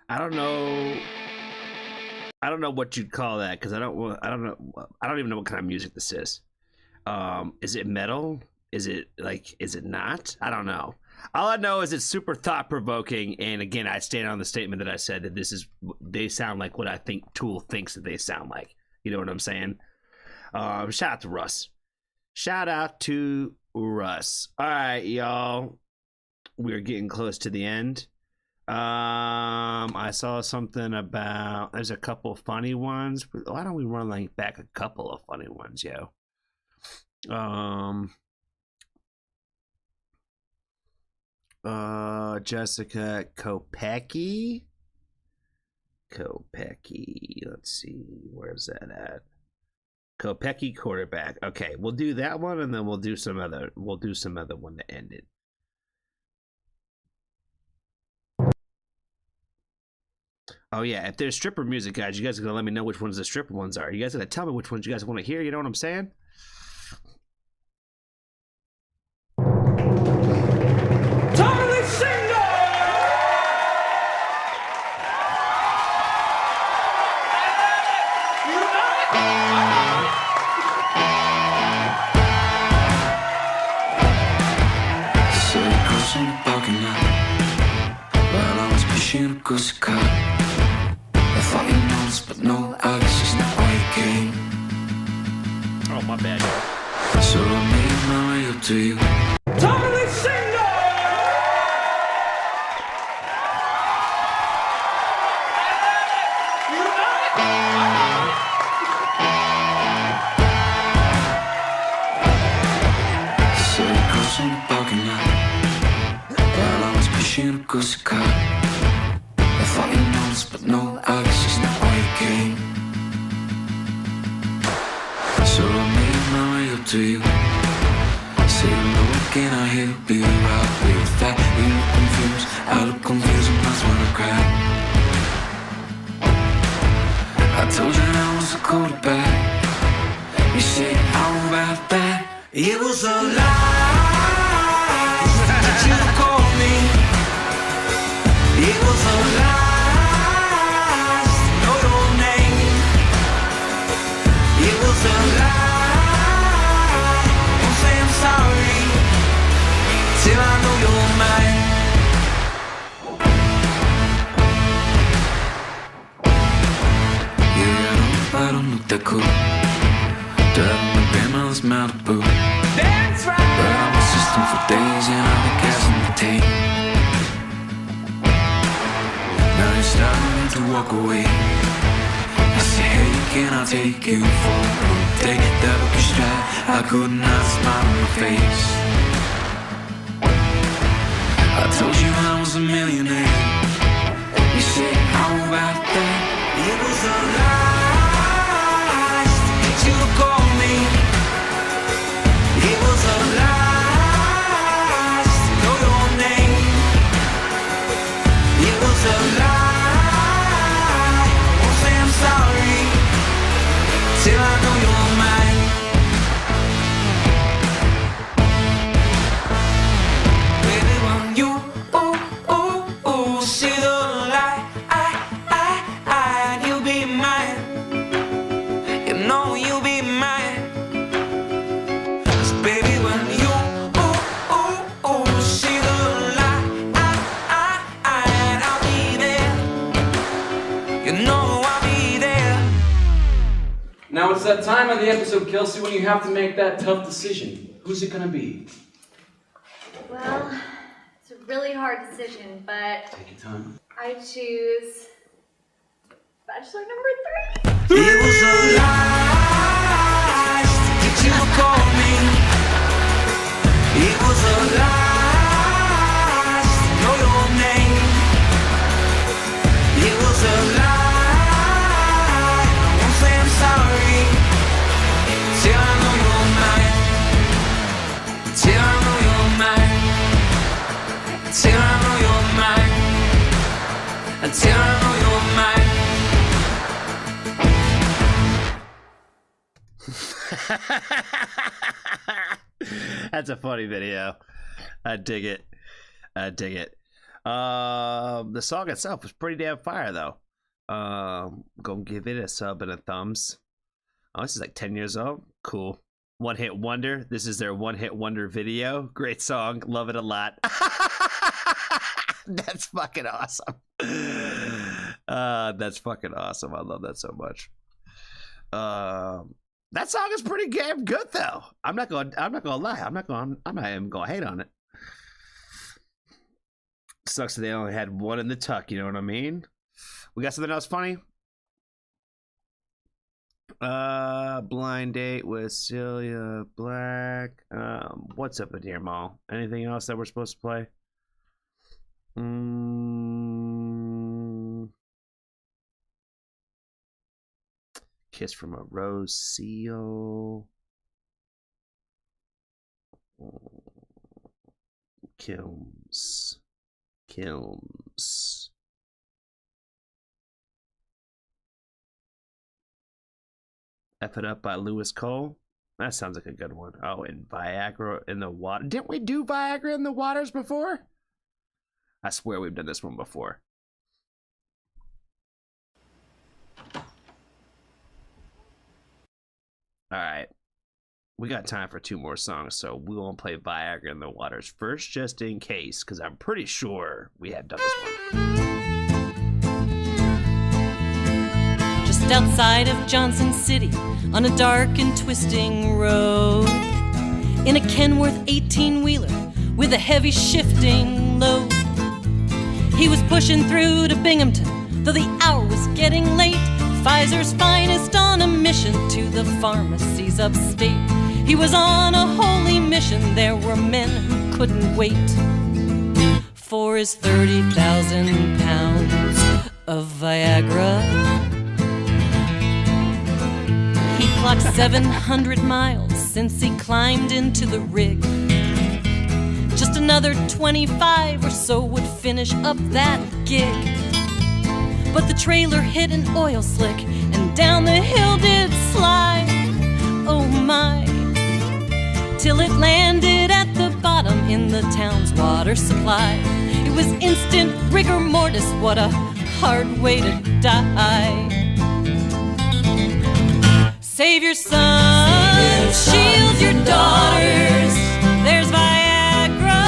I don't know. I don't know what you'd call that because I don't know. I don't even know what kind of music this is. Is it metal? Is it not? I don't know. All I know is it's super thought provoking, and again, I stand on the statement that I said that they sound like what I think Tool thinks that they sound like. You know what I'm saying? Shout out to Russ. Shout out to Russ. All right, y'all. We're getting close to the end. I saw something about there's a couple funny ones. Why don't we run like back a couple of funny ones, yo? Jessica Kopecki. Let's see, where's that at? Kopecki quarterback. Okay, we'll do that one, and then we'll do some other one to end it. Oh yeah, if there's stripper music, guys, you guys are gonna let me know which ones the stripper ones are. You guys are gonna tell me which ones you guys want to hear. You know what I'm saying?
Totally single!
So you crossing the parking lot while I was pushing a goose car. I thought you noticed, but no, I guess it's not why you came.
Oh my bad.
So I made my way up to you.
Totally single!
So you crossing the parking lot while I was pushing a goose car. I thought you noticed, but no, I guess it's not why you came. So I made my way up to you. Say hello again, I hear you be right with that. You look confused, I look confused, and that's when I cry. I told you I was a quarterback. You said how about that? It was a lie that you called me. It was a lie to know your name. It was a lie. Don't say I'm sorry till I know you're mine. Yeah, I don't look that cool. Driving my grandma's Malibu.
That's right!
But I'm a system for days and all the gas in the tank. Now you're starting to walk away. I say, hey, can I take you for a day? That would be straight. I could not smile on my face. I told you I was a millionaire. You say, how about that? It was a lie that you called me. It was a lie to know your name. It was a lie. Won't say I'm sorry till I know you're mine. Baby, when you see the light, you'll be mine. You know you'll be mine. 'Cause baby, when you see the light, I'll be there. You know I'll be there.
Now it's that time of the episode, Kelsey, when you have to make that tough decision. Who's it gonna be?
Well, it's a really hard decision, but
Take your time.
I choose Bachelor number 3.
It was a lie that you called me. It was a lie to know your name. It was a lie. I won't say I'm sorry till I know you're mine. Till I know you're mine. Till I know you're mine. Until I know you're mine.
That's a funny video. I dig it. The song itself was pretty damn fire, though. Gonna give it a sub and a thumbs. Oh, this is like 10 years old. Cool. One Hit Wonder. This is their One Hit Wonder video. Great song. Love it a lot. That's fucking awesome. That's fucking awesome. I love that so much. That song is pretty damn good, though. I'm not gonna lie. I'm not even gonna hate on it. Sucks that they only had one in the tuck, you know what I mean? We got something else funny? Blind Date with Celia Black. What's up in here, Mal? Anything else that we're supposed to play? Kiss from a Rose Seal. Kilms. F It Up by Lewis Cole. That sounds like a good one. Oh, and Viagra in the Water. Didn't we do Viagra in the Waters before? I swear we've done this one before. Alright. We got time for 2 more songs, so we won't play Viagra in the Waters first, just in case, because I'm pretty sure we have done this one.
Just outside of Johnson City, on a dark and twisting road, in a Kenworth 18-wheeler with a heavy shifting load. He was pushing through to Binghamton, though the hour was getting late. Pfizer's finest on a mission to the pharmacies upstate. He was on a holy mission, there were men who couldn't wait for his 30,000 pounds of Viagra. He clocked 700 miles since he climbed into the rig. Just another 25 or so would finish up that gig. But the trailer hit an oil slick and down the hill did slide. Oh my, till it landed at the bottom in the town's water supply. It was instant rigor mortis, what a hard way to die. Save your sons, shield your daughters. There's Viagra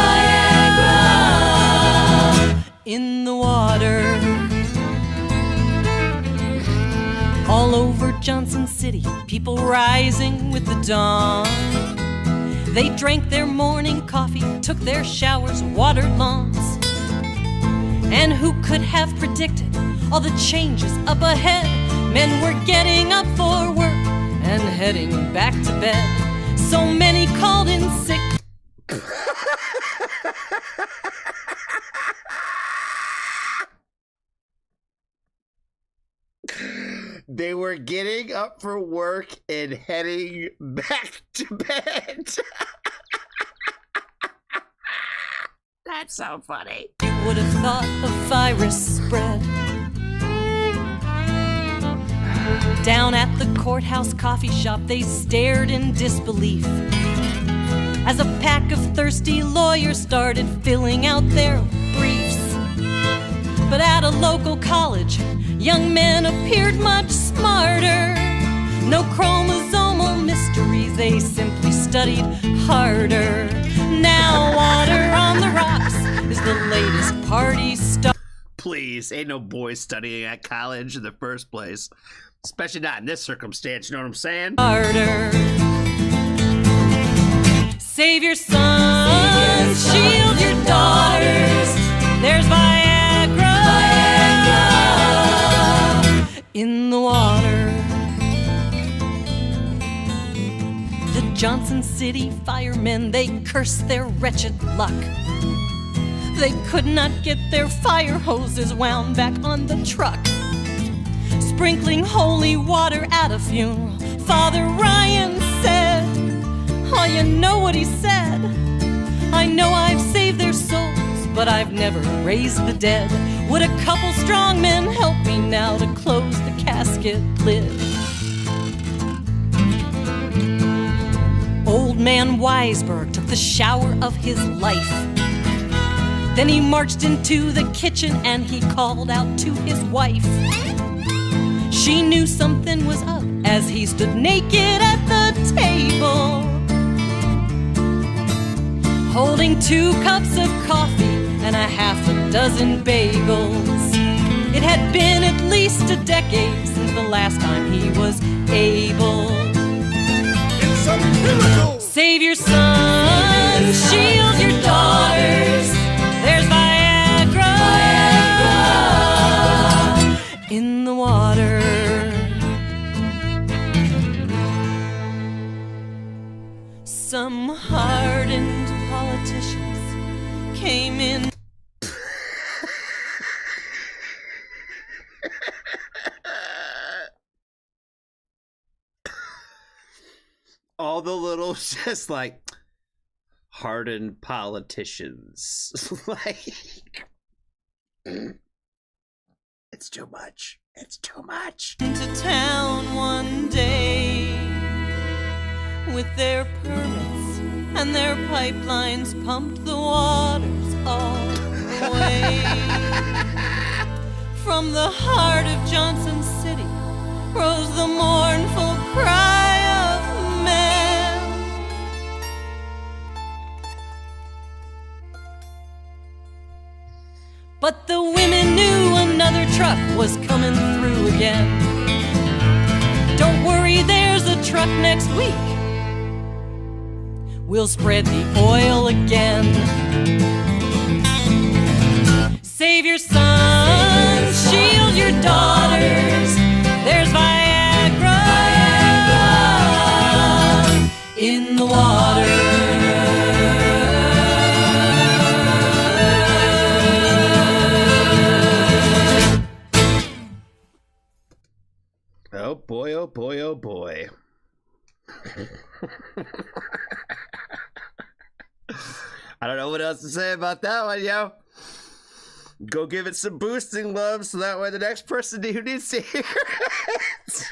in the water. All over Johnson City, people rising with the dawn. They drank their morning coffee, took their showers, watered lawns. And who could have predicted all the changes up ahead? Men were getting up for work and heading back to bed. So many called in sick.
They were getting up for work and heading back to bed. That's so funny.
You would have thought a virus spread. Down at the courthouse coffee shop, they stared in disbelief as a pack of thirsty lawyers started filling out their briefs. But at a local college, young men appeared much smarter. No chromosomal mysteries, they simply studied harder. Now water on the rocks is the latest party star.
Please, ain't no boys studying at college in the first place. Especially not in this circumstance, you know what I'm saying?
Harder. Save your sons, shield your daughters. There's Viagra in the water. The Johnson City firemen, they cursed their wretched luck. They could not get their fire hoses wound back on the truck. Sprinkling holy water at a funeral, Father Ryan said, oh, you know what he said? I know I've saved their souls, but I've never raised the dead. Would a couple strong men help me now to close the casket lid? Old man Weisberg took the shower of his life. Then he marched into the kitchen and he called out to his wife. She knew something was up as he stood naked at the table, holding 2 cups of coffee and a half a dozen bagels. It had been at least a decade since the last time he was able.
It's a miracle!
Save your sons, shield your daughters. There's Viagra, in the water. Some hardened politicians came in.
All the little, just like, hardened politicians. Like, it's too much. It's too much.
To town one day with their permits and their pipelines pumped the waters all the way. From the heart of Johnson City rose the mournful cry of man. But the women knew another truck was coming through again. Don't worry, there's a truck next week. We'll spread the oil again. Save your sons, shield your daughters. There's Viagra, in the water.
Oh boy, oh boy, oh boy. I don't know what else to say about that one, yo. Go give it some boosting love so that way the next person who needs to hear it.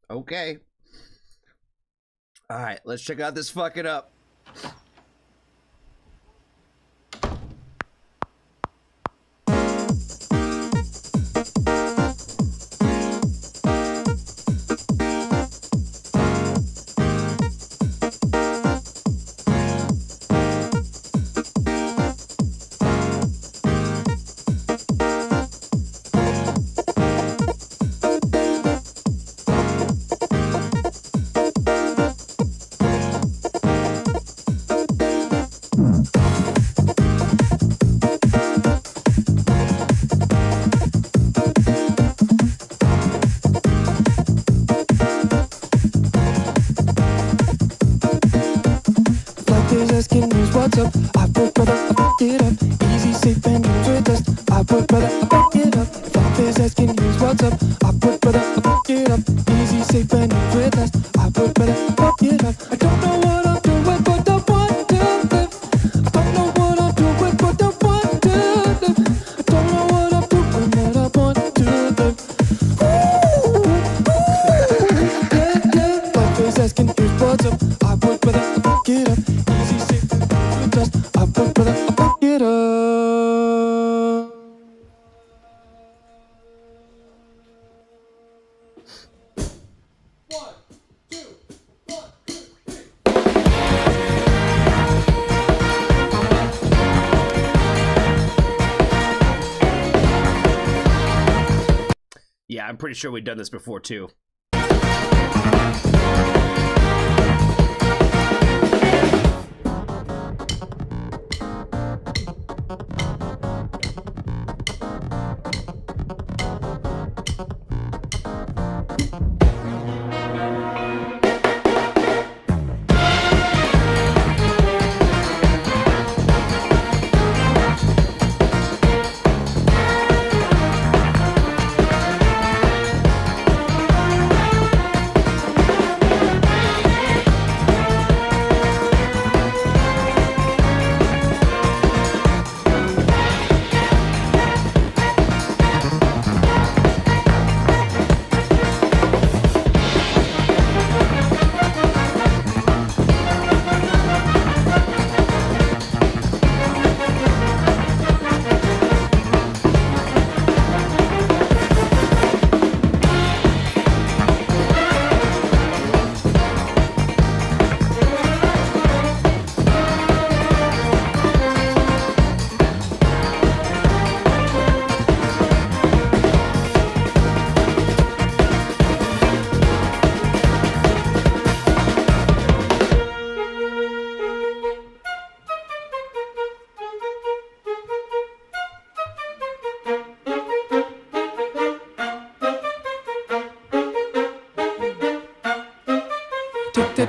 Okay. All right, let's check out this Fuck It Up.
Asking me what's up. I put brother, I fuck it up. Easy, safe, and use with us. I put brother, I fuck it up. Fuck this asking me what's up. I put brother, I fuck it up. Easy, safe, and use with us. I put brother, I fuck it up. I don't know what I'm doing, but I want to live. I don't know what I'm doing, but I want to live. I don't know what I'm doing, but I want to live. Yeah. Fuck this asking me what's up. I put brother, I fuck it up. Easy, safe, and use with us. I put brother, I fuck it up.
Yeah, I'm pretty sure we've done this before too.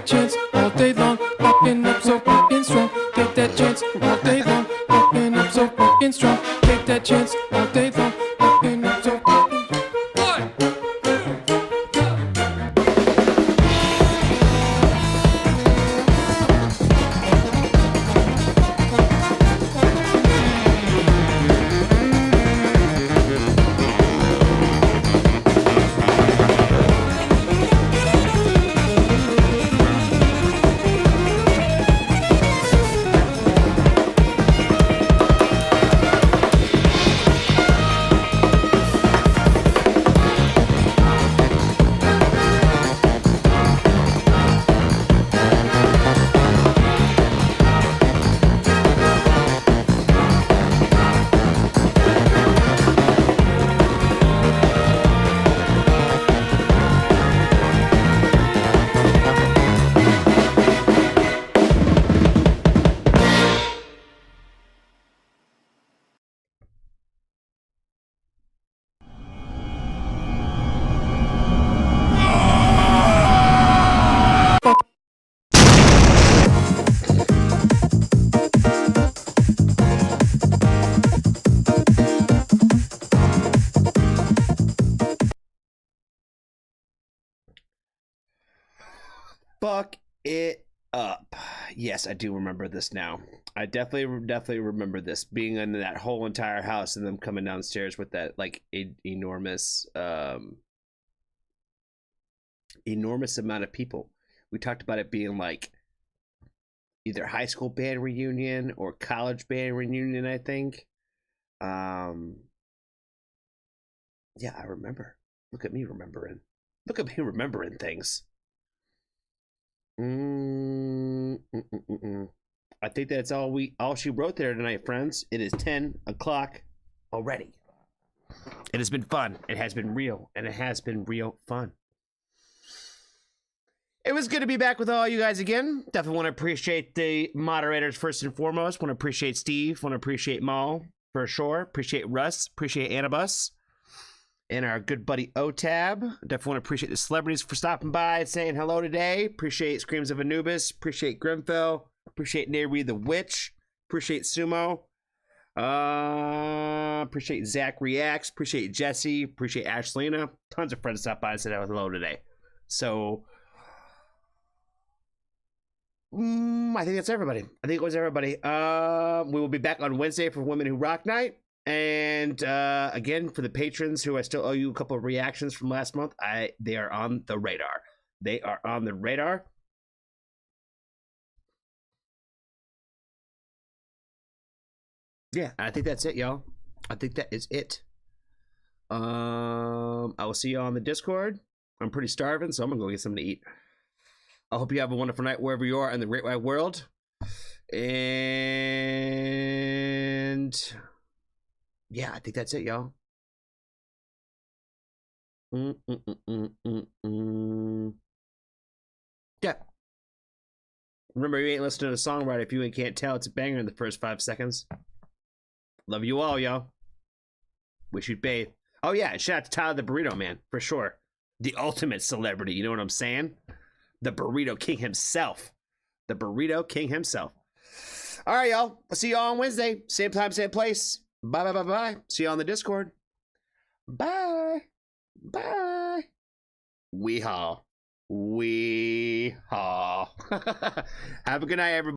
that chance all day long, popping up so fucking strong. Take that chance all day long, popping up so fucking strong. Take that chance all day long, popping up so fucking strong. 1, 2, go!
Fuck it up. Yes, I do remember this now. I definitely remember this being in that whole entire house and them coming downstairs with that like enormous amount of people. We talked about it being like either high school band reunion or college band reunion, I think. Yeah, I remember. Look at me remembering. Look at me remembering things. I think that's all she wrote there tonight, friends. It is 10 o'clock already. It has been fun. It has been real, and it has been real fun. It was good to be back with all you guys again. Definitely want to appreciate the moderators first and foremost. Want to appreciate Steve. Want to appreciate Maul for sure. Appreciate Russ. Appreciate Annabus. And our good buddy O-Tab. Definitely want to appreciate the celebrities for stopping by and saying hello today. Appreciate Screams of Anubis. Appreciate Grimfell. Appreciate Neri the Witch. Appreciate Sumo. Appreciate Zach Reacts. Appreciate Jesse. Appreciate Ashlina. Tons of friends stopped by and said hello today. So, I think that's everybody. I think it was everybody. We will be back on Wednesday for Women Who Rock Night. And again, for the patrons who I still owe you a couple of reactions from last month, they are on the radar. They are on the radar. Yeah, I think that's it, y'all. I think that is it. I will see you on the Discord. I'm pretty starving, so I'm gonna go get something to eat. I hope you have a wonderful night wherever you are in the great wide world. And yeah, I think that's it, y'all. Yeah. Remember, you ain't listening to a songwriter if you can't tell it's a banger in the first 5 seconds. Love you all, y'all. Wish you'd bathe. Oh, yeah, and shout out to Tyler the Burrito Man, for sure. The ultimate celebrity, you know what I'm saying? The Burrito King himself. The Burrito King himself. All right, y'all. I'll see y'all on Wednesday. Same time, same place. Bye, bye, bye, bye. See you on the Discord. Bye. Bye. Weehaw. Weehaw. Have a good night, everybody.